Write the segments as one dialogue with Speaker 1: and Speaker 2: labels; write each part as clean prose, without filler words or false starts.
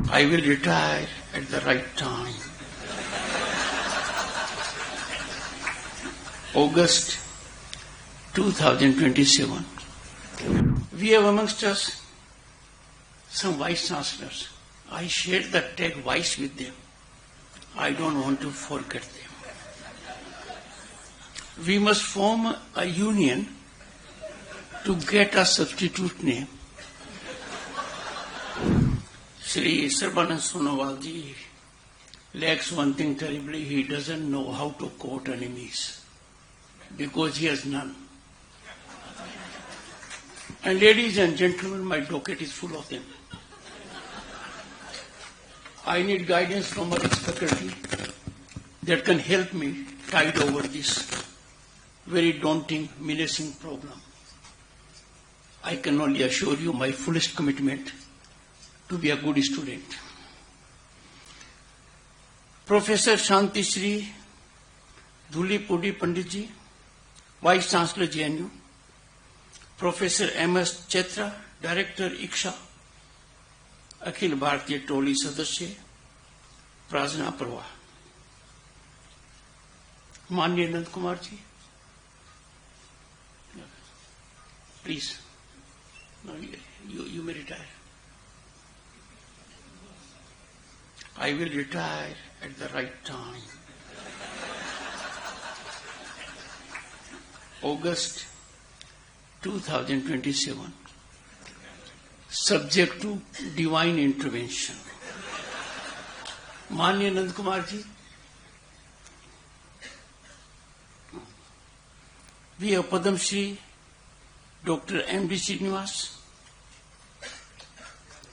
Speaker 1: I will retire at the right time. August 2027. We have amongst us some vice chancellors. I shared the tag vice with them. I don't want to forget them. We must form a union to get a substitute name. Sri Sarbanand Sonowal ji lacks one thing terribly. He doesn't know how to court enemies because he has none. And ladies and gentlemen, my docket is full of them. I need guidance from a faculty that can help me tide over this very daunting, menacing problem. I can only assure you my fullest commitment to be a good student. Professor Shanti Shri Dhuli Pudi Pandit ji, Vice Chancellor JNU, Professor M.S. Chetra, Director ICSA, Akhil Bharatiya टोली सदस्य प्रार्थना प्रवाह, माननीय Nand Kumar ji, please you may retire. I will retire at the right time. August 2027. Subject to divine intervention. माननीय Nand Kumar ji, we have Padam Shri Dr. M.D. Srinivas,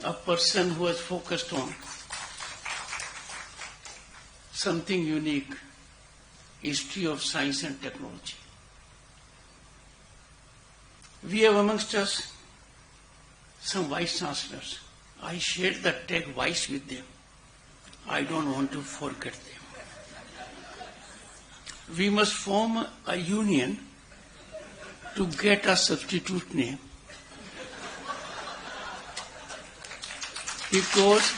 Speaker 1: a person who has focused on something unique, history of science and technology. We have amongst us some vice chancellors. I shared the tag vice with them. I don't want to forget them. We must form a union to get a substitute name. Because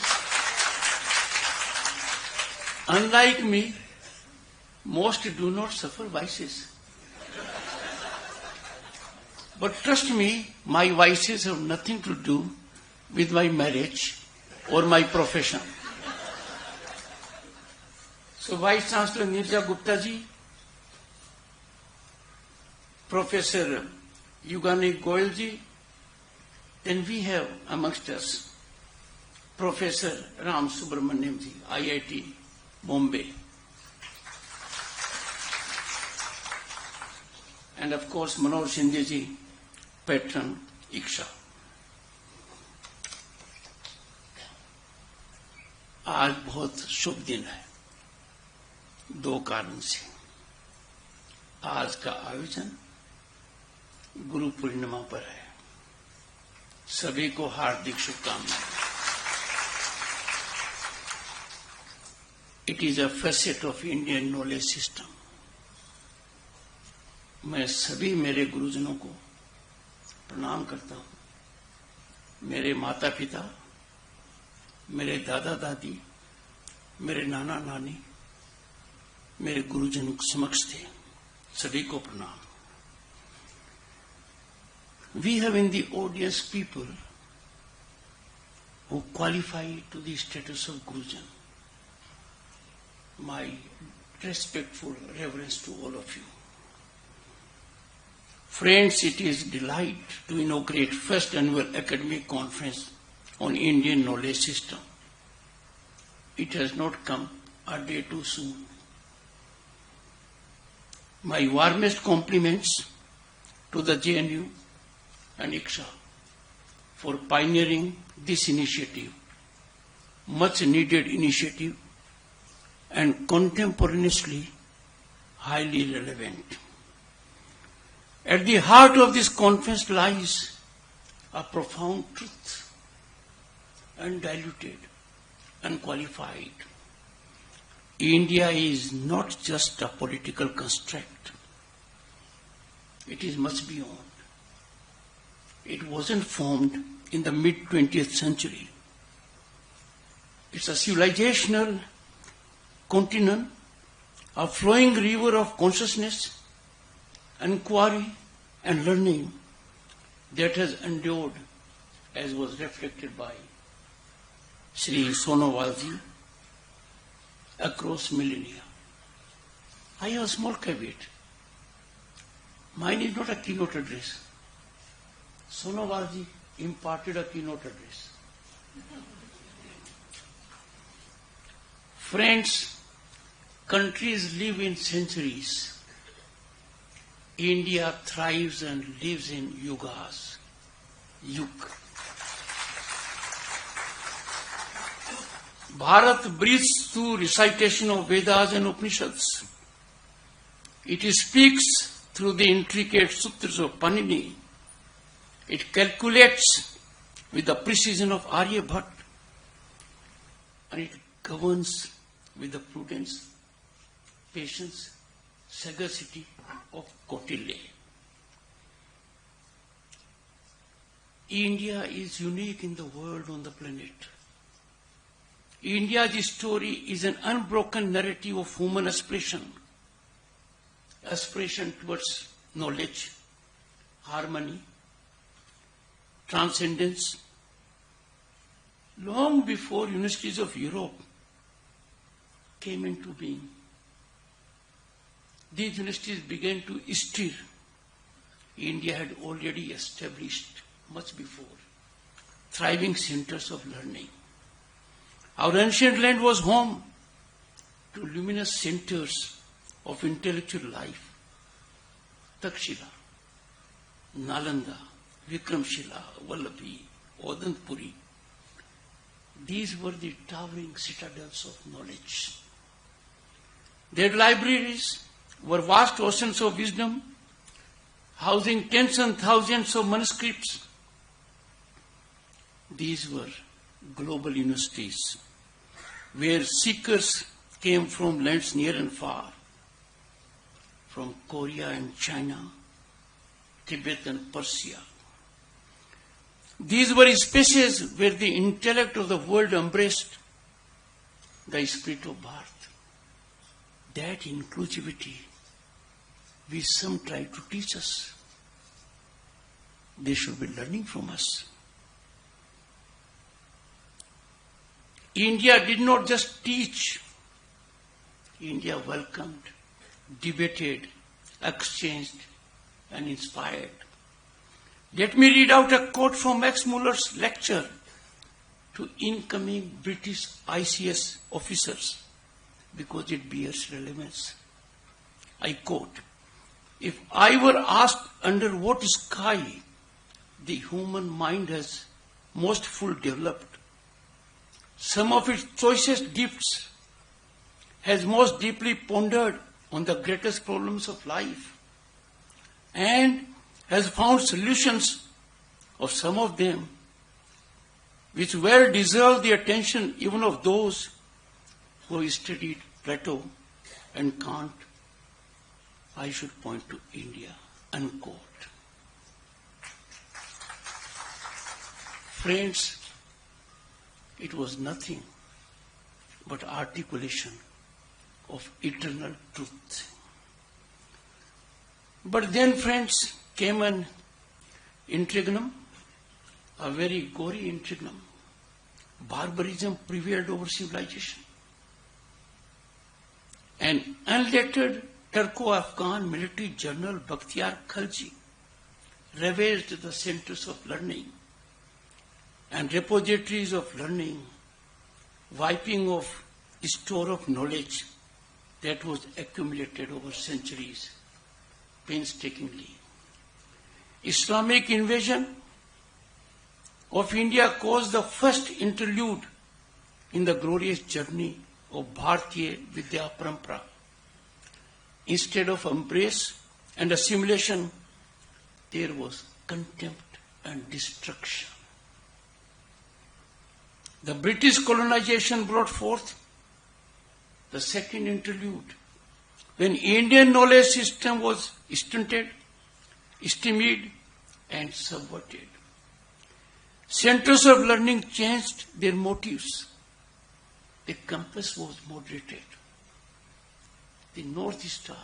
Speaker 1: unlike me, most do not suffer vices. But trust me, my vices have nothing to do with my marriage or my profession. So Vice Chancellor Nirja Gupta ji, Professor Yugani Goyal ji, then we have amongst us Professor Ram Subramaniam ji, IIT Bombay. And of course Manoj Shinde ji, patron ICSA. आज बहुत शुभ दिन है, दो कारण से। आज का आयोजन गुरु पूर्णिमा पर है। सभी को हार्दिक शुभकामनाएं। It is a facet of Indian knowledge system. मैं सभी मेरे गुरुजनों को प्रणाम करता हूं। मेरे माता पिता, मेरे दादा दादी, मेरे नाना नानी, मेरे गुरुजनों के समक्ष थे, सभी को प्रणाम। We have in the audience people who qualify to the status of Gurujan. My respectful reverence to all of you. Friends, it is a delight to inaugurate first annual academic conference on Indian knowledge system. It has not come a day too soon. My warmest compliments to the JNU and ICSA for pioneering this initiative, much needed initiative and contemporaneously highly relevant. At the heart of this conference lies a profound truth, undiluted, unqualified. India is not just a political construct. It is much beyond. It wasn't formed in the mid-20th century. It's a civilizational continent, a flowing river of consciousness, inquiry, and learning that has endured, as was reflected by Sri Sonowalji, across millennia. I have a small caveat. Mine is not a keynote address. Sonowalji imparted a keynote address. Friends, countries live in centuries. India thrives and lives in yugas. Yug. Bharat breathes through recitation of Vedas and Upanishads. It speaks through the intricate sutras of Panini. It calculates with the precision of Aryabhat, and it governs with the prudence, patience, sagacity of Kautilya. India is unique in the world, on the planet. India's story is an unbroken narrative of human aspiration towards knowledge, harmony, transcendence. Long before universities of Europe came into being, these universities began to stir. India had already established, much before, thriving centers of learning. Our ancient land was home to luminous centers of intellectual life. Takshila, Nalanda, Vikramshila, Vallabhi, Odantpuri. These were the towering citadels of knowledge. Their libraries were vast oceans of wisdom, housing tens and thousands of manuscripts. These were global universities, where seekers came from lands near and far, from Korea and China, Tibet and Persia. These were spaces where the intellect of the world embraced the spirit of Bharat. That inclusivity which some try to teach us, they should be learning from us. India did not just teach. India welcomed, debated, exchanged, and inspired. Let me read out a quote from Max Muller's lecture to incoming British ICS officers, because it bears relevance. I quote, "If I were asked under what sky the human mind has most fully developed, some of its choicest gifts, has most deeply pondered on the greatest problems of life, and has found solutions of some of them which well deserve the attention even of those who have studied Plato and Kant, I should point to India." Unquote. Friends, it was nothing but articulation of eternal truth. But then, friends, came an interregnum, a very gory interregnum. Barbarism prevailed over civilization. An unlettered Turco-Afghan military general, Bakhtiar Khalji, ravaged the centers of learning and repositories of learning, wiping off a store of knowledge that was accumulated over centuries painstakingly. Islamic invasion of India caused the first interlude in the glorious journey of Bharatiya Vidya Parampara. Instead of embrace and assimilation, there was contempt and destruction. The British colonization brought forth the second interlude, when Indian knowledge system was stunted, stymied, and subverted. Centers of learning changed their motives. the compass was moderated. The North Star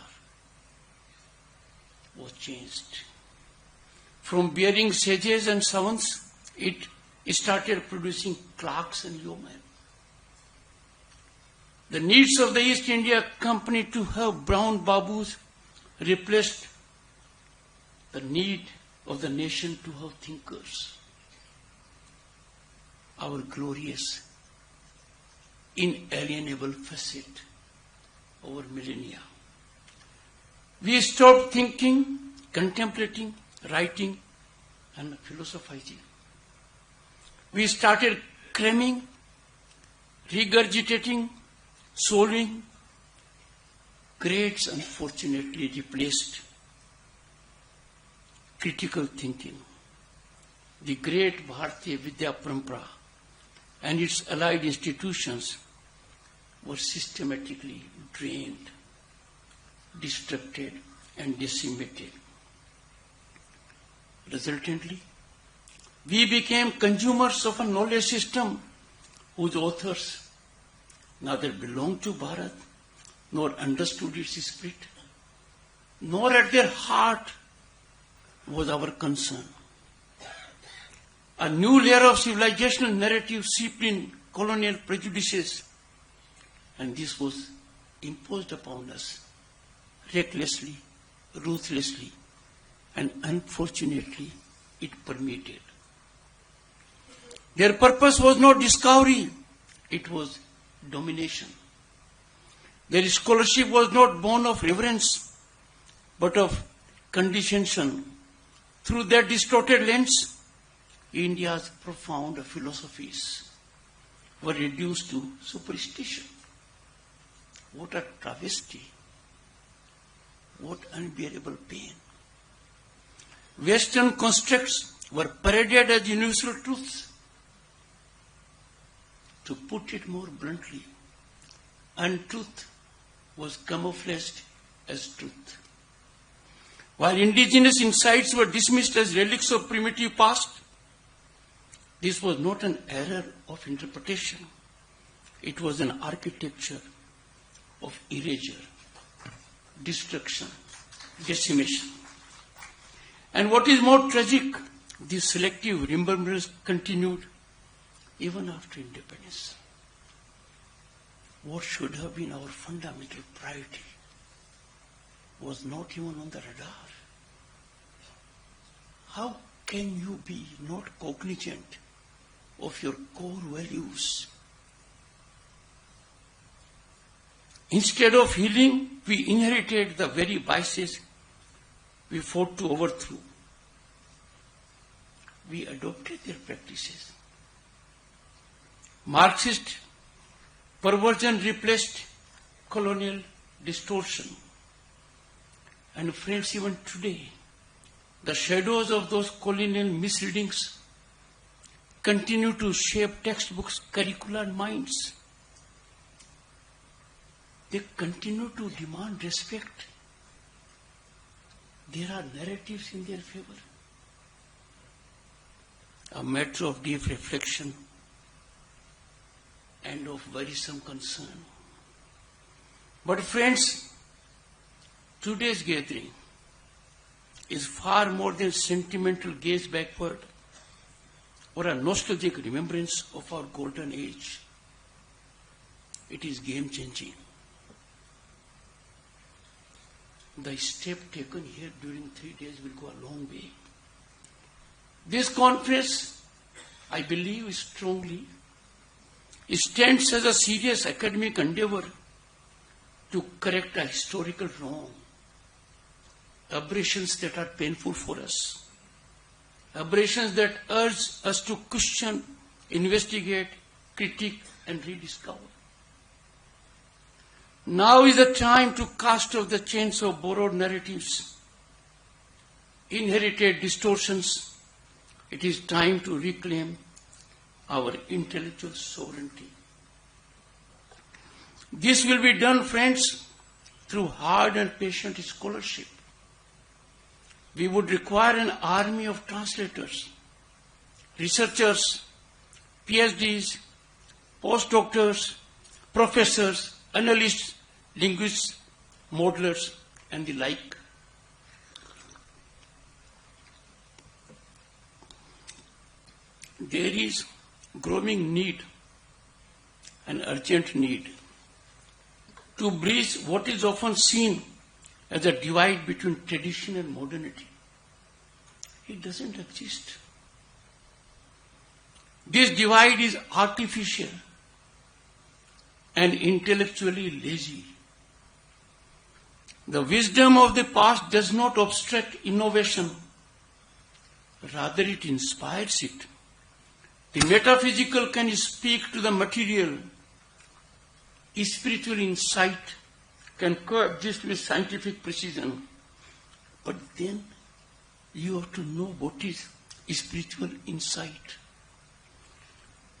Speaker 1: was changed. From bearing sages and savants, it started producing clerks and yeomen. The needs of the East India Company to have brown babus replaced the need of the nation to have thinkers. Our glorious, inalienable facet over millennia. We stopped thinking, contemplating, writing, and philosophizing. We started cramming, regurgitating, solving. Grades unfortunately replaced critical thinking. The great Bharatiya Vidya Parampara and its allied institutions were systematically drained, destructed, and decimated. Resultantly, we became consumers of a knowledge system whose authors neither belonged to Bharat nor understood its spirit, nor at their heart was our concern. A new layer of civilizational narrative seeped in colonial prejudices, and this was imposed upon us recklessly, ruthlessly, and unfortunately it permeated. Their purpose was not discovery, it was domination. Their scholarship was not born of reverence, but of condescension. Through their distorted lens, India's profound philosophies were reduced to superstition. What a travesty! What unbearable pain! Western constructs were paraded as universal truths. To put it more bluntly, untruth was camouflaged as truth. While indigenous insights were dismissed as relics of primitive past, this was not an error of interpretation. It was an architecture of erasure, destruction, decimation. And what is more tragic, this selective remembrance continued even after independence. What should have been our fundamental priority was not even on the radar. How can you be not cognizant of your core values? Instead of healing, we inherited the very vices we fought to overthrow. We adopted their practices. Marxist perversion replaced colonial distortion. And friends, even today, the shadows of those colonial misreadings continue to shape textbooks, curricula, and minds. They continue to demand respect. There are narratives in their favor. A matter of deep reflection and of worrisome concern. But friends, today's gathering is far more than sentimental gaze backward or a nostalgic remembrance of our golden age. It is game-changing. The step taken here during 3 days will go a long way. This conference, I believe strongly, stands as a serious academic endeavor to correct a historical wrong, aberrations that are painful for us, aberrations that urge us to question, investigate, critique, and rediscover. Now is the time to cast off the chains of borrowed narratives, inherited distortions. It is time to reclaim our intellectual sovereignty. This will be done, friends, through hard and patient scholarship. We would require an army of translators, researchers, PhDs, postdoctors, professors, analysts, linguists, modelers, and the like. There is growing need, an urgent need, to bridge what is often seen as a divide between tradition and modernity. It doesn't exist. This divide is artificial and intellectually lazy. The wisdom of the past does not obstruct innovation, rather it inspires it. The metaphysical can speak to the material. Spiritual insight can coexist with scientific precision. But then you have to know what is spiritual insight.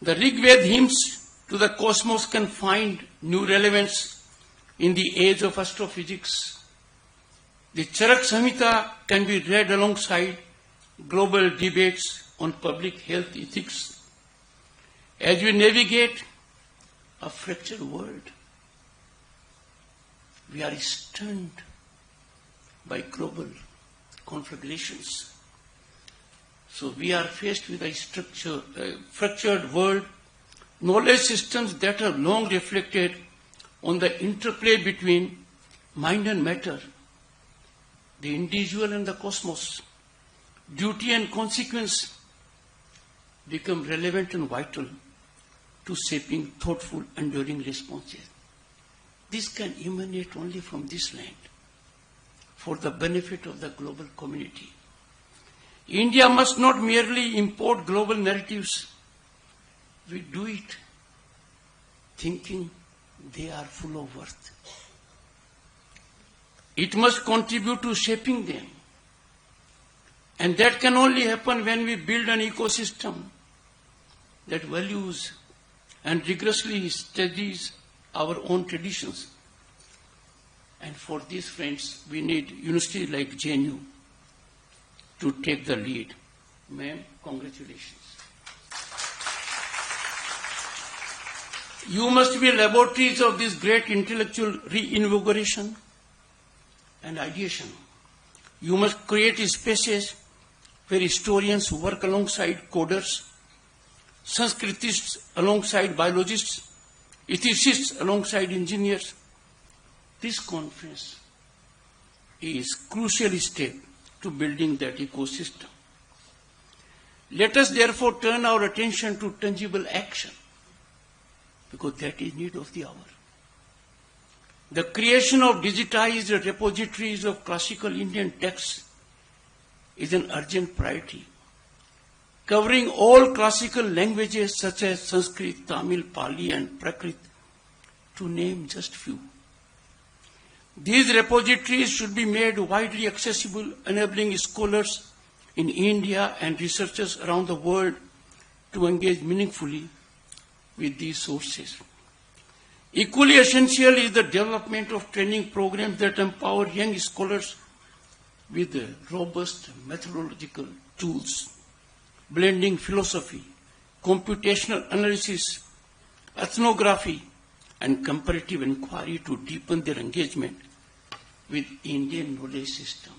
Speaker 1: The Rig Veda hymns to the cosmos can find new relevance in the age of astrophysics. The Charak Samhita can be read alongside global debates on public health ethics. As we navigate a fractured world, we are stunned by global conflagrations. So we are faced with a fractured world, knowledge systems that have long reflected on the interplay between mind and matter, the individual and the cosmos. Duty and consequence become relevant and vital to shaping thoughtful, enduring responses. This can emanate only from this land for the benefit of the global community. India must not merely import global narratives. We do it thinking they are full of worth. It must contribute to shaping them. And that can only happen when we build an ecosystem that values and rigorously studies our own traditions. And for this, friends, we need universities like JNU to take the lead. Ma'am, congratulations. You must be laboratories of this great intellectual reinvigoration and ideation. You must create spaces where historians work alongside coders, Sanskritists alongside biologists, ethicists alongside engineers. This conference is a crucial step to building that ecosystem. Let us therefore turn our attention to tangible action, because that is need of the hour. The creation of digitized repositories of classical Indian texts is an urgent priority, covering all classical languages such as Sanskrit, Tamil, Pali, and Prakrit, to name just few. These repositories should be made widely accessible, enabling scholars in India and researchers around the world to engage meaningfully with these sources. Equally essential is the development of training programs that empower young scholars with robust methodological tools, blending philosophy, computational analysis, ethnography, and comparative inquiry to deepen their engagement with Indian knowledge system.